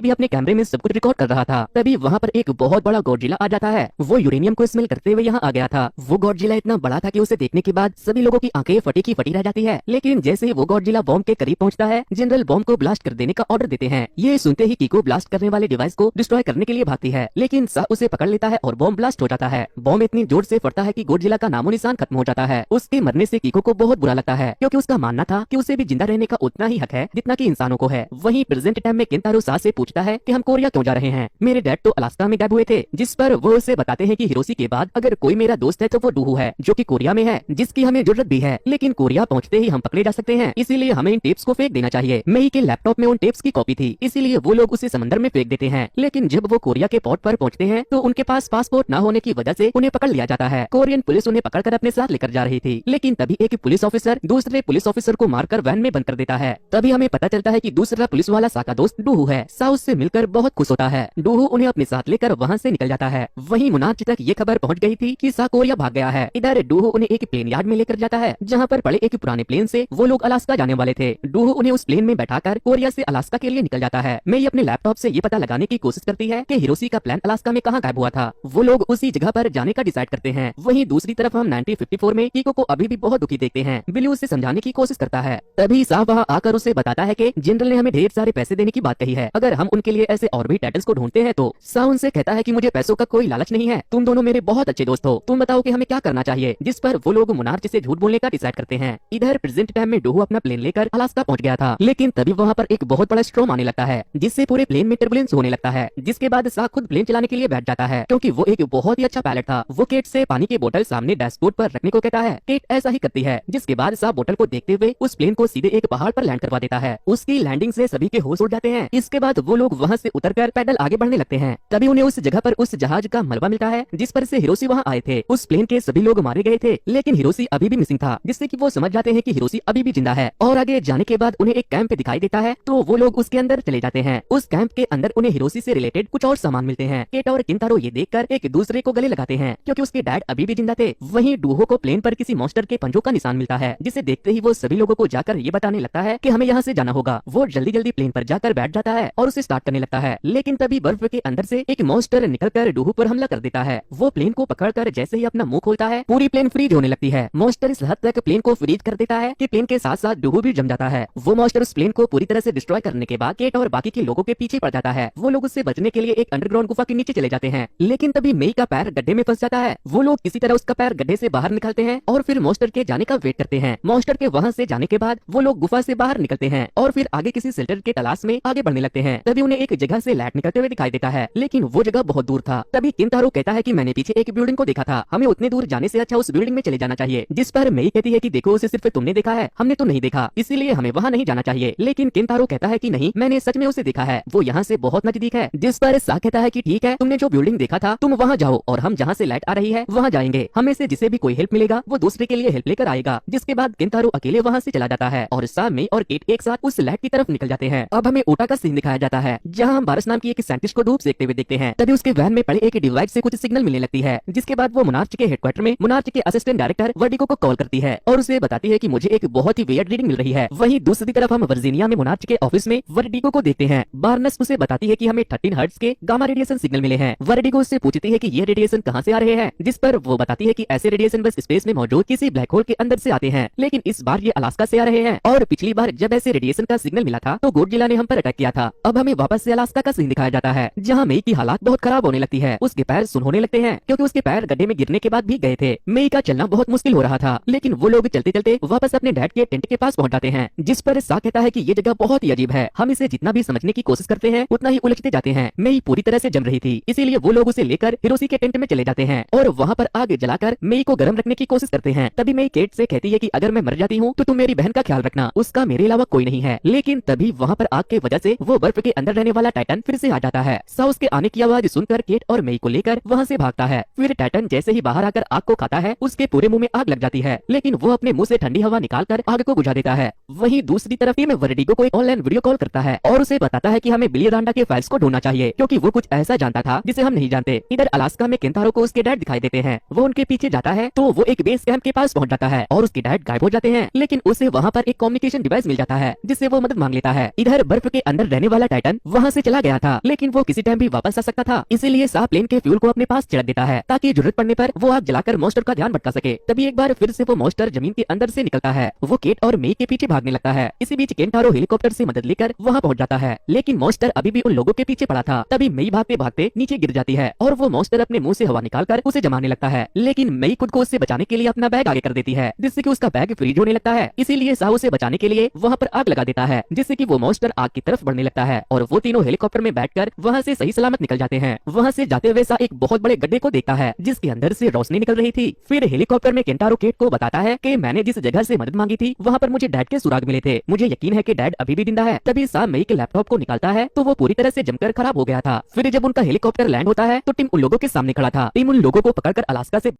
भी अपने कैमरे में सब कुछ रिकॉर्ड कर रहा था। तभी वहाँ पर एक बहुत बड़ा गॉडजिला आ जाता है। वो यूरेनियम को स्मेल करते हुए यहाँ आ गया था। वो गॉडजिला इतना बड़ा था कि उसे देखने के बाद सभी लोगों की आंखें फटी की फटी रह जाती है। लेकिन जैसे ही वो गॉडजिला बॉम्ब के करीब पहुंचता है, जनरल बॉम्ब को ब्लास्ट कर देने का ऑर्डर देते हैं। ये सुनते ही कीको ब्लास्ट करने वाले डिवाइस को डिस्ट्रॉय करने के लिए भागती है, लेकिन सा उसे पकड़ लेता है और बॉम्ब ब्लास्ट हो जाता है। बॉम्ब इतनी जोर से फटता है कि गॉडजिला का नामो निशान खत्म हो जाता है। उसके मरने से कीको को बहुत बुरा लगता है, क्योंकि उसका मानना था कि उसे भी जिंदा रहने का उतना ही हक है जितना कि इंसानों को है। वहीं प्रेजेंट टाइम में केंतारो सा से पूछता है कि हम कोरिया क्यों जा रहे हैं। मेरे डैड तो अलास्का में गायब हुए थे। जिस पर वो उसे बताते हैं कि हिरोशी के बाद अगर कोई मेरा दोस्त है तो वो डूहू है, जो कि कोरिया में है, जिसकी हमें जरूरत भी है, लेकिन कोरिया पहुंचते ही हम पकड़े जा सकते हैं, इसीलिए हमें इन टेप्स को फेंक देना चाहिए। मेई के लैपटॉप में उन टेप्स की कॉपी थी, इसीलिए वो लोग उसे समंदर में फेंक देते हैं। लेकिन जब वो कोरिया के पोर्ट पर पहुंचते हैं तो उनके पास पासपोर्ट न होने की वजह से उन्हें पकड़ लिया जाता है। कोरियन पुलिस उन्हें पकड़कर अपने साथ लेकर जा रही थी, लेकिन तभी एक पुलिस ऑफिसर दूसरे पुलिस ऑफिसर को मारकर वैन में बंद कर देता है। तभी हमें पता चलता है कि दूसरा पुलिस वाला सा का दोस्त डूहू है। सा उससे मिलकर बहुत खुश होता है। डूहू उन्हें अपने साथ लेकर वहाँ से निकल जाता है। वहीं मुनार्च तक ये खबर पहुँच गई थी कि सा कोरिया भाग गया है। इधर डूहू उन्हें एक प्लेन यार्ड में लेकर जाता है, जहाँ पर पड़े एक पुराने प्लेन से वो लोग अलास्का जाने वाले थे। डूहू उन्हें उस प्लेन में बैठाकर कोरिया से अलास्का के लिए निकल जाता है। मैं अपने लैपटॉप से ये पता लगाने की कोशिश करती है कि हिरोशी का प्लान अलास्का में कहाँ गायब हुआ था। वो लोग उसी जगह पर जाने का डिसाइड करते हैं। वहीं दूसरी तरफ हम 1954 में कीको को अभी भी बहुत दुखी देखते हैं। बिली उसे समझाने की कोशिश करता है। तभी सा वहाँ आकर उसे बताता है कि जनरल ने हमें ढेर सारे पैसे देने की बात कही है, अगर हम उनके लिए ऐसे और भी टाइटल्स को ढूंढते हैं तो। सा उनसे कहता है कि मुझे पैसों का कोई लालच नहीं है, तुम दोनों मेरे बहुत अच्छे दोस्त हो, तुम बताओ कि हमें क्या करना चाहिए। जिस पर वो लोग मुनार्च से झूठ बोलने का डिसाइड करते हैं। इधर प्रेजेंट टाइम में डूहू अपना प्लेन लेकर अलास्का पहुंच गया था, लेकिन तभी वहाँ पर एक बहुत बड़ा स्ट्रॉम आने लगता है, जिससे पूरे प्लेन में टर्बुलेंस होने लगता है। जिसके बाद सा खुद प्लेन चलाने के लिए बैठ जाता है, क्योंकि वो एक बहुत ही अच्छा पायलट था। वो केट से पानी की बोतल सामने डैशबोर्ड पर रखने को कहता है। केट ऐसा ही करती है, जिसके बाद सा बोतल को देखते हुए उस प्लेन को सीधे एक पहाड़ पर लैंड करवा देता है। उसकी लैंडिंग से सभी के होश उड़ जाते हैं। इसके बाद वो लोग वहाँ से उतरकर पैदल आगे बढ़ने लगते हैं। तभी उन्हें उस जगह पर उस जहाज का मलबा मिलता है जिस पर से हिरोशी वहाँ आए थे। उस प्लेन के सभी लोग मारे गए थे, लेकिन हिरोशी अभी भी मिसिंग था, जिससे कि वो समझ जाते हैं कि हिरोशी अभी भी जिंदा है। और आगे जाने के बाद उन्हें एक कैंप दिखाई देता है, तो वो लोग उसके अंदर चले जाते हैं। उस कैंप के अंदर उन्हें हिरोशी से रिलेटेड कुछ और सामान मिलते हैं। केट और किंतारो ये देखकर एक दूसरे को गले लगाते हैं, क्योंकि उसके डैड अभी भी जिंदा थे। वहीं डूहो को प्लेन पर किसी मॉन्स्टर के पंजों का निशान मिलता है, जिसे देखते ही वो सभी लोगों को जाकर ये बताने लगता है कि हमें यहाँ से जाना होगा। वो जल्दी जल्दी प्लेन पर जाकर बैठ जाता है और उसे स्टार्ट करने लगता है, लेकिन तभी बर्फ के अंदर से एक मॉन्स्टर निकलकर डूहू पर हमला कर देता है। वो प्लेन को पकड़कर जैसे ही अपना मुंह खोलता है, पूरी प्लेन फ्रीज होने लगती है। मॉन्स्टर इस हद तक प्लेन को फ्रीज कर देता है कि प्लेन के साथ साथ डूहू भी जम जाता है। वो मॉन्स्टर उस प्लेन को पूरी तरह से डिस्ट्रॉय करने के बाद केट और बाकी के लोगों के पीछे पड़ जाता है। वो लोग उससे बचने के लिए एक अंडरग्राउंड गुफा के नीचे चले जाते हैं, लेकिन तभी मेई का पैर गड्ढे में फंस जाता है। वो लोग किसी तरह उसका पैर गड्ढे से बाहर निकालते हैं और फिर मॉन्स्टर के जाने का वेट करते हैं। मॉन्स्टर के वहाँ से जाने के बाद वो लोग गुफा से बाहर निकलते हैं और फिर आगे किसी शेल्टर के तलाश में आगे बढ़ने लगते हैं। तभी उन्हें एक जगह से लाइट निकलते हुए दिखाई देता है, लेकिन वो जगह बहुत दूर था। तभी किंतारो कहता है कि मैंने पीछे एक बिल्डिंग को देखा था, हमें उतने दूर जाने से अच्छा उस बिल्डिंग में चले जाना चाहिए। जिस पर मेई कहती है कि देखो उसे सिर्फ तुमने देखा है, हमने तो नहीं देखा, इसीलिए हमें वहाँ नहीं जाना चाहिए। लेकिन किंतारो कहता है कि नहीं, मैंने सच में उसे देखा है, वो यहाँ से बहुत नजदीक है। जिस पर सा कहता है कि ठीक है, तुमने जो बिल्डिंग देखा था तुम वहाँ जाओ और हम जहाँ से लाइट आ रही है वहाँ जाएंगे। हमें से जिसे भी कोई हेल्प मिलेगा वो दूसरे के लिए हेल्प लेकर आएगा। जिसके बाद किंतारो अकेले वहाँ से चला जाता है और सा, मेई और केट एक साथ उस लाइट की तरफ निकल जाते हैं। अब हमें ओटा का सीन दिखाया जाता है, जहाँ हम बारस नाम की एक साइंटिस्ट को धूप सेकते हुए देखते हैं। तभी उसके वैन में पड़े एक डिवाइस से कुछ सिग्नल मिलने लगती है। जिसके बाद वो मुनार्च के हेडक्वार्टर में मुनार्च के असिस्टेंट डायरेक्टर वर्डिको को कॉल करती है और उसे बताती है कि मुझे एक बहुत ही वियर्ड रीडिंग मिल रही है। वहीं दूसरी तरफ हम वर्जीनिया में मुनार्च के ऑफिस में वर्डिको को देखते हैं। बार्नस उसे बताती है कि हमें 13 हर्ट्ज के गामा रेडिएशन सिग्नल मिले हैं। वर्डिको उससे पूछती है कि ये रेडिएशन कहाँ से आ रहे हैं, जिस पर वो बताती है कि ऐसे रेडिएशन बस स्पेस में मौजूद किसी ब्लैक होल के अंदर से आते हैं, लेकिन इस बार ये अलास्का से आ रहे हैं। और पिछली बार जब ऐसे रेडिएशन का सिग्नल मिला था तो गॉडजिला ने हम पर अटैक किया था। अब हमें वापस से अलास्का का सीन दिखाया जाता है, जहाँ मेई की हालात बहुत खराब होने लगती है। उसके पैर सुन होने लगते हैं, क्योंकि उसके पैर गड्ढे में गिरने के बाद भी गए थे। मेई का चलना बहुत मुश्किल हो रहा था, लेकिन वो लोग चलते चलते वापस अपने डैड के टेंट के पास पहुंच जाते हैं। जिस पर सा कहता है कि ये जगह बहुत ही अजीब है, हम इसे जितना भी समझने की कोशिश करते हैं उतना ही उलझते जाते हैं। मेई पूरी तरह से जम रही थी, इसीलिए वो लोग उसे लेकर हिरोशी के टेंट में चले जाते हैं और वहाँ पर आग जलाकर मेई को गर्म रखने की कोशिश करते हैं। तभी मेई केट से कहती है कि अगर मैं मर जाती हूँ तो तुम मेरी बहन का ख्याल रखना, उसका मेरे अलावा कोई नहीं है। लेकिन तभी वहाँ पर आग की वजह से वो बर्फ के अंदर रहने वाला टाइटन फिर से आ जाता है। सा उसके आने की आवाज सुनकर केट और मेई को लेकर वहाँ से भागता है। फिर टाइटन जैसे ही बाहर आकर आग को खाता है, उसके पूरे मुंह में आग लग जाती है, लेकिन वो अपने मुंह से ठंडी हवा निकालकर आग को बुझा देता है। वहीं दूसरी तरफ टीम वर्डिगो को एक ऑनलाइन वीडियो कॉल करता है और उसे बताता है कि हमें बिली रांडा के फाइल्स को ढूंढना चाहिए, क्योंकि वो कुछ ऐसा जानता था जिसे हम नहीं जानते। इधर अलास्का में केंतारो को उसके डैड दिखाई देते हैं। वो उनके पीछे जाता है तो वो एक बेस कैंप के पास पहुंच जाता है और उसके डैड गायब हो जाते हैं, लेकिन उसे वहाँ पर एक कम्युनिकेशन डिवाइस मिल जाता है जिससे वो मदद मांग लेता है। इधर बर्फ के अंदर रहने वाला टाइटन केटन वहाँ से चला गया था, लेकिन वो किसी टाइम भी वापस आ सकता था। इसीलिए सा प्लेन के फ्यूल को अपने पास छिड़क देता है ताकि जरूरत पड़ने पर वो आग जलाकर मॉन्स्टर का ध्यान भटका सके। तभी एक बार फिर से वो मॉन्स्टर जमीन के अंदर से निकलता है। वो केट और मेई के पीछे भागने लगता है। इसी बीच केंटारो हेलीकॉप्टर से मदद लेकर वहाँ पहुँच जाता है, लेकिन मॉन्स्टर अभी भी उन लोगों के पीछे पड़ा था। तभी मेई भागते भागते नीचे गिर जाती है और वो मॉन्स्टर अपने मुंह से हवा निकालकर उसे जमाने लगता है, लेकिन मेई खुद को उससे बचाने के लिए अपना बैग आगे कर देती है, जिससे कि उसका बैग फ्रीज होने लगता है। इसीलिए साहू उसे बचाने के लिए वहाँ पर आग लगा देता है, जिससे कि वो मॉन्स्टर आग की तरफ बढ़ने लगता है और वो तीनों हेलीकॉप्टर में बैठकर वहाँ से सही सलामत निकल जाते हैं। वहाँ से जाते हुए सा एक बहुत बड़े गड्ढे को देखता है जिसके अंदर से रोशनी निकल रही थी। फिर हेलीकॉप्टर में केंटारो केट को बताता है कि मैंने जिस जगह से मदद मांगी थी वहाँ पर मुझे डैड के सुराग मिले थे, मुझे यकीन है कि डैड अभी भी जिंदा है। तभी सा मेई के लैपटॉप को निकालता है तो वो पूरी तरह से जमकर खराब हो गया था। फिर जब उनका हेलीकॉप्टर लैंड होता है तो टिम उन लोगों के सामने खड़ा था। टिम उन लोगों को पकड़कर अलास्का से